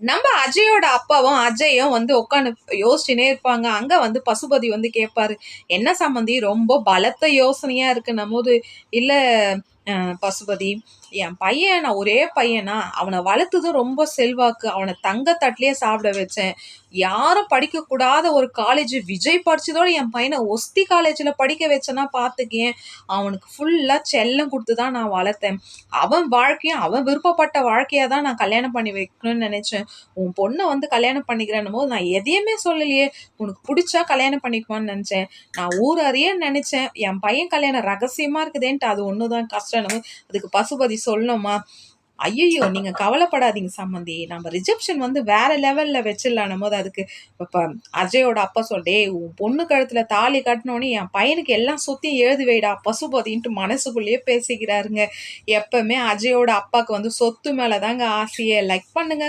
நம்ம அஜயோட அப்பாவும் அஜயும் வந்து உட்காந்து யோசிச்சுனே இருப்பாங்க. அங்க வந்து பசுபதி வந்து கேட்பாரு, என்ன சம்மந்தி ரொம்ப பலத்த யோசனையா இருக்கு நம்மோது. இல்ல பசுபதி, என் பையன், நான் ஒரே பையனா, அவனை வளர்த்ததும் ரொம்ப செல்வாக்கு, அவனை தங்க தட்டிலேயே சாப்பிட வச்சேன். யாரும் படிக்க கூடாத ஒரு காலேஜ் விஜய் படிச்சதோட என் பையனை ஒஸ்தி காலேஜ்ல படிக்க வச்சேன்னா பாத்துக்கேன். அவனுக்கு ஃபுல்லா செல்லம் கொடுத்து தான் நான் வளர்த்தேன். அவன் வாழ்க்கையும் அவன் விருப்பப்பட்ட வாழ்க்கையா தான் நான் கல்யாணம் பண்ணி வைக்கணும்னு நினைச்சேன். உன் பொண்ணை வந்து கல்யாணம் பண்ணிக்கிறேன்னும் போது நான் எதையுமே சொல்லலையே, உனக்கு பிடிச்சா கல்யாணம் பண்ணிக்குவான்னு நினைச்சேன். நான் ஊர் அறிய நினைச்சேன், என் பையன் கல்யாணம் ரகசியமா இருக்குதேன்ட்டு அது ஒண்ணுதான் கஷ்டம். அதுக்கு பசுபதி சொல்லணுமா? ஐயையோ! நீங்க கவலைப்படாதீங்க சம்மந்தி. நம்ம ரிசப்ஷன் வந்து வேற லெவல்ல வச்சிடலான்னும் போது, அதுக்கு இப்ப அஜயோட அப்பா "டேய், உன் பொண்ணு கழுத்துல தாலி கட்டினோனே என் பையனுக்கு எல்லாம் சொத்தையும் எழுதி வைடா பசுபதின்ட்டு" மனசுக்குள்ளேயே பேசிக்கிறாருங்க. எப்பவுமே அஜயோட அப்பாக்கு வந்து சொத்து மேல தாங்க ஆசையே. லைக் பண்ணுங்க.